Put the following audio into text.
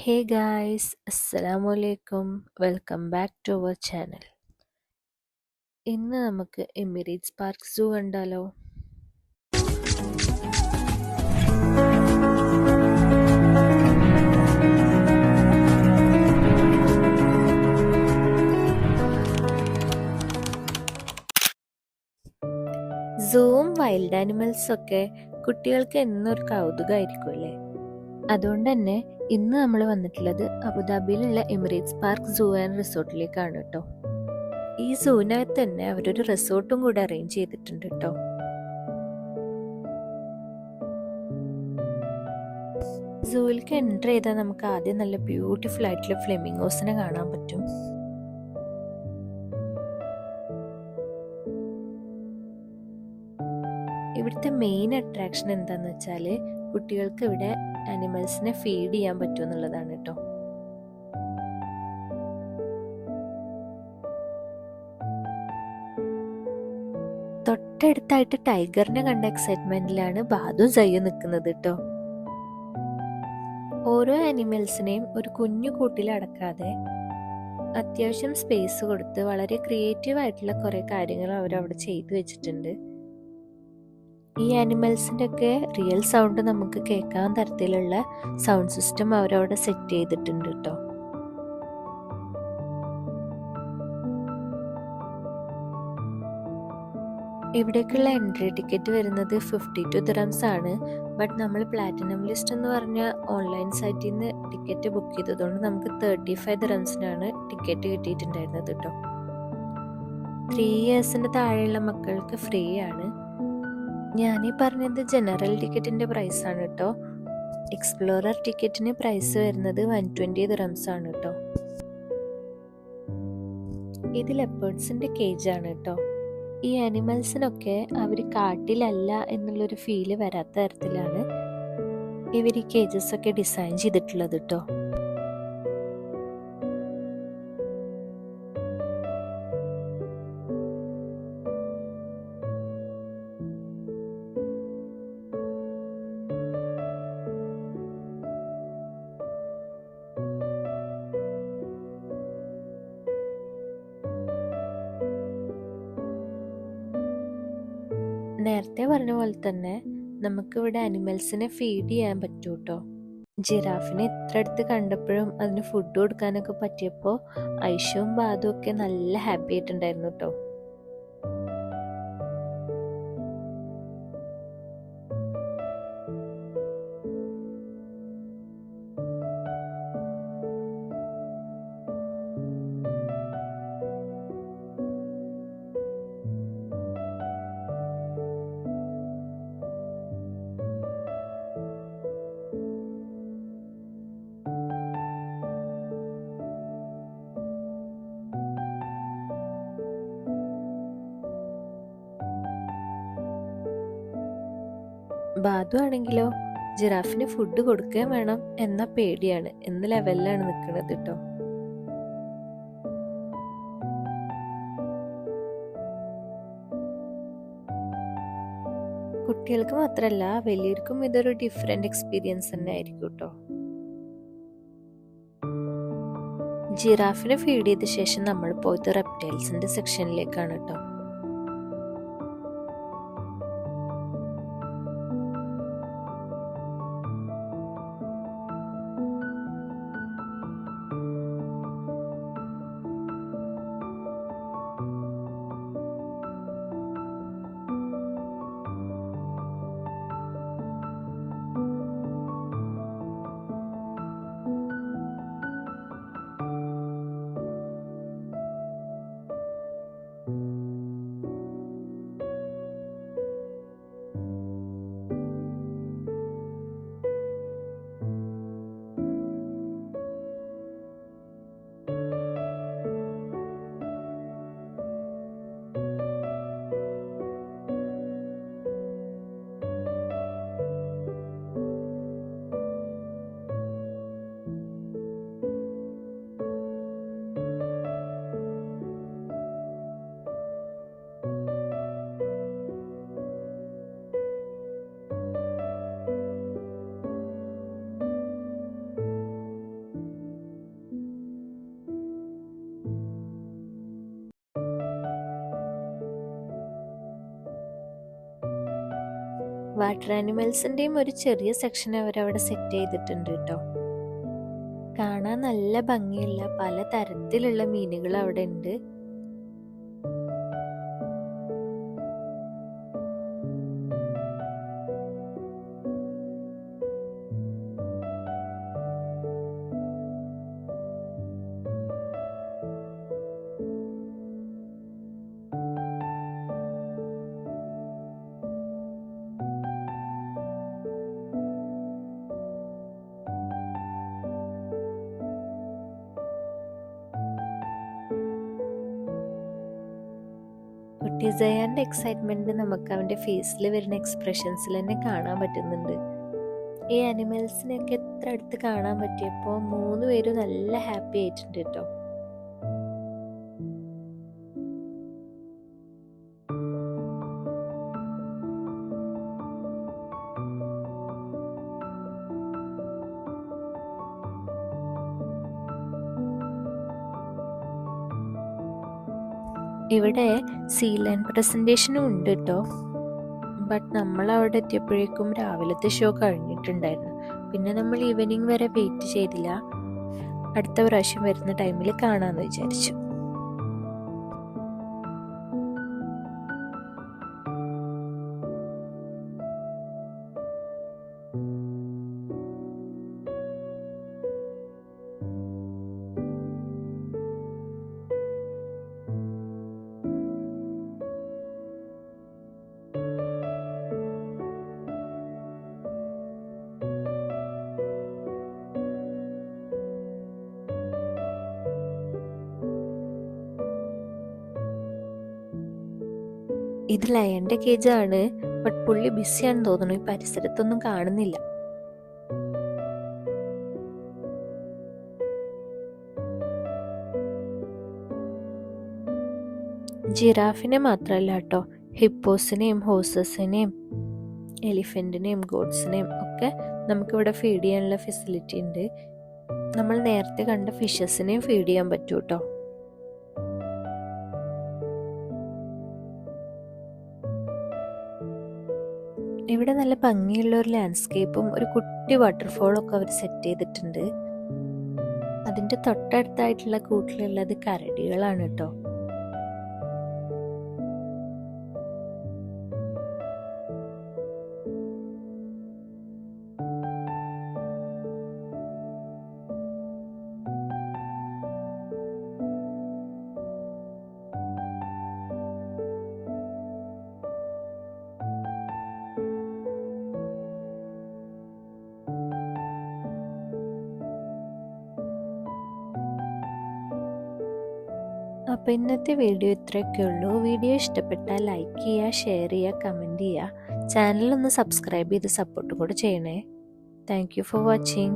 Hey guys, Assalamu alaikum. Welcome back to our channel. ഇന്ന് നമുക്ക് Emirates park സൂ കണ്ടാലോ? സൂവും wild ആനിമൽസും ഒക്കെ കുട്ടികൾക്ക് എന്നൊരു കൗതുകമായിരിക്കും അല്ലേ? അതുകൊണ്ട് തന്നെ ഇന്ന് നമ്മൾ വന്നിട്ടുള്ളത് അബുദാബിയിലുള്ള എമിറേറ്റ്സ് പാർക്ക് സൂ ആൻഡ് റിസോർട്ടിലേക്കാണ് കേട്ടോ. ഈ സൂവിനകത്ത് തന്നെ അവരൊരു റിസോർട്ടും കൂടെ അറേഞ്ച് ചെയ്തിട്ടുണ്ട് കേട്ടോ. സൂവിലേക്ക് എൻ്റർ ചെയ്താൽ നമുക്ക് ആദ്യം നല്ല ബ്യൂട്ടിഫുൾ ആയിട്ടുള്ള ഫ്ലെമിംഗോസിനെ കാണാൻ പറ്റും. ഇവിടുത്തെ മെയിൻ അട്രാക്ഷൻ എന്താന്ന് വെച്ചാൽ കുട്ടികൾക്ക് ഇവിടെ ആനിമൽസിനെ ഫീഡ് ചെയ്യാൻ പറ്റും എന്നുള്ളതാണ് കേട്ടോ. തൊട്ടടുത്തായിട്ട് ടൈഗറിനെ കണ്ട എക്സൈറ്റ്മെന്റിലാണ് ബാദും സയ്യും നിൽക്കുന്നത് കേട്ടോ. ഓരോ ആനിമൽസിനെയും ഒരു കുഞ്ഞു കൂട്ടിൽ അടക്കാതെ അത്യാവശ്യം സ്പേസ് കൊടുത്ത് വളരെ ക്രിയേറ്റീവ് ആയിട്ടുള്ള കുറെ കാര്യങ്ങൾ അവരവിടെ ചെയ്തു വെച്ചിട്ടുണ്ട്. ഈ ആനിമൽസിൻ്റെ ഒക്കെ റിയൽ സൗണ്ട് നമുക്ക് കേൾക്കാൻ തരത്തിലുള്ള സൗണ്ട് സിസ്റ്റം അവരവിടെ സെറ്റ് ചെയ്തിട്ടുണ്ട് കേട്ടോ. ഇവിടേക്കുള്ള എൻട്രി ടിക്കറ്റ് വരുന്നത് 52 ദിറംസ് ആണ്. ബട്ട് നമ്മൾ പ്ലാറ്റിനം ലിസ്റ്റ് എന്ന് പറഞ്ഞ ഓൺലൈൻ സൈറ്റിൽ നിന്ന് ടിക്കറ്റ് ബുക്ക് ചെയ്തതുകൊണ്ട് നമുക്ക് 35 ദിറംസിനാണ് ടിക്കറ്റ് കിട്ടിയിട്ടുണ്ടായിരുന്നത് കേട്ടോ. 3 ഇയേഴ്സിന് താഴെയുള്ള മക്കൾക്ക് ഫ്രീ ആണ്. ഞാനീ പറഞ്ഞത് ജനറൽ ടിക്കറ്റിൻ്റെ പ്രൈസാണ് കേട്ടോ. എക്സ്പ്ലോറർ ടിക്കറ്റിന് പ്രൈസ് വരുന്നത് 120 ദിറംസ് ആണ് കേട്ടോ. ഇത് ലെപ്പേർഡ്സിൻ്റെ കേജാണ് കേട്ടോ. ഈ ആനിമൽസിനൊക്കെ അവർ കാട്ടിലല്ല എന്നുള്ളൊരു ഫീല് വരാത്ത തരത്തിലാണ് ഇവർ ഈ കേജസ് ഒക്കെ ഡിസൈൻ ചെയ്തിട്ടുള്ളത് കേട്ടോ. നേരത്തെ പറഞ്ഞ പോലെ തന്നെ നമുക്കിവിടെ അനിമൽസിനെ ഫീഡ് ചെയ്യാൻ പറ്റൂ കേട്ടോ. ജിറാഫിനെ ഇത്ര അടുത്ത് കണ്ടപ്പോഴും അതിന് ഫുഡ് കൊടുക്കാനൊക്കെ പറ്റിയപ്പോൾ ഐഷവും ബാദും ഒക്കെ നല്ല ഹാപ്പി ആയിട്ടുണ്ടായിരുന്നു കേട്ടോ. ബാദു ആണെങ്കിലോ ജിറാഫിന് ഫുഡ് കൊടുക്കുകയും വേണം എന്ന പേടിയാണ് എന്ന ലെവലിലാണ് നിൽക്കുന്നത് കേട്ടോ. കുട്ടികൾക്ക് മാത്രമല്ല വലിയവർക്കും ഇതൊരു ഡിഫറെന്റ് എക്സ്പീരിയൻസ് തന്നെ ആയിരിക്കും കേട്ടോ. ജിറാഫിനെ ഫീഡ് ചെയ്ത ശേഷം നമ്മൾ പോയത് റെപ്റ്റൈൽസിന്റെ സെക്ഷനിലേക്കാണ് കേട്ടോ. വാട്ടർ ആനിമൽസിൻ്റെയും ഒരു ചെറിയ സെക്ഷൻ അവരവിടെ സെറ്റ് ചെയ്തിട്ടുണ്ട് കേട്ടോ. കാണാൻ നല്ല ഭംഗിയുള്ള പല തരത്തിലുള്ള മീനുകൾ അവിടെ ഉണ്ട്. കുട്ടി സയാൻ്റെ എക്സൈറ്റ്മെൻറ്റ് നമുക്ക് അവൻ്റെ ഫേസിൽ വരുന്ന എക്സ്പ്രഷൻസിൽ തന്നെ കാണാൻ പറ്റുന്നുണ്ട്. ഈ ആനിമൽസിനെയൊക്കെ എത്ര അടുത്ത് കാണാൻ പറ്റിയപ്പോൾ 3 പേരും നല്ല ഹാപ്പി ആയിട്ടുണ്ട് കേട്ടോ. ഇവിടെ സീ ലൈൻ പ്രസൻറ്റേഷനും ഉണ്ട് കേട്ടോ. ബട്ട് നമ്മൾ അവിടെ എത്തിയപ്പോഴേക്കും രാവിലത്തെ ഷോ കഴിഞ്ഞിട്ടുണ്ടായിരുന്നു. പിന്നെ നമ്മൾ ഈവനിങ് വരെ വെയിറ്റ് ചെയ്തില്ല. അടുത്ത പ്രാവശ്യം വരുന്ന ടൈമിൽ കാണാമെന്ന് വിചാരിച്ചു. ഇത് ലയന്റെ കേജാണ്. ബട്ട് പുള്ളി ബിസിയാണെന്ന് തോന്നുന്നു. ഈ പരിസരത്തൊന്നും കാണുന്നില്ല. ജിറാഫിനെ മാത്രമല്ല കേട്ടോ, ഹിപ്പോസിനെയും ഹോസസിനെയും എലിഫന്റിനെയും ഗോഡ്സിനെയും ഒക്കെ നമുക്കിവിടെ ഫീഡ് ചെയ്യാനുള്ള ഫെസിലിറ്റി ഉണ്ട്. നമ്മൾ നേരത്തെ കണ്ട ഫിഷസിനെയും ഫീഡ് ചെയ്യാൻ പറ്റൂ കേട്ടോ. ഇവിടെ നല്ല ഭംഗിയുള്ള ഒരു ലാൻഡ്സ്കേപ്പും ഒരു കുട്ടി വാട്ടർഫോളും ഒക്കെ അവർ സെറ്റ് ചെയ്തിട്ടുണ്ട്. അതിൻ്റെ തൊട്ടടുത്തായിട്ടുള്ള കൂട്ടിലുള്ളത് കരടികളാണ് കേട്ടോ. അപ്പോൾ ഇന്നത്തെ വീഡിയോ ഇത്രയൊക്കെ ഉള്ളൂ. വീഡിയോ ഇഷ്ടപ്പെട്ടാൽ ലൈക്ക് ചെയ്യുക, ഷെയർ ചെയ്യുക, കമൻറ്റ് ചെയ്യുക. ചാനലൊന്ന് സബ്സ്ക്രൈബ് ചെയ്ത് സപ്പോർട്ട് കൂടെ ചെയ്യണേ. Thank you for watching.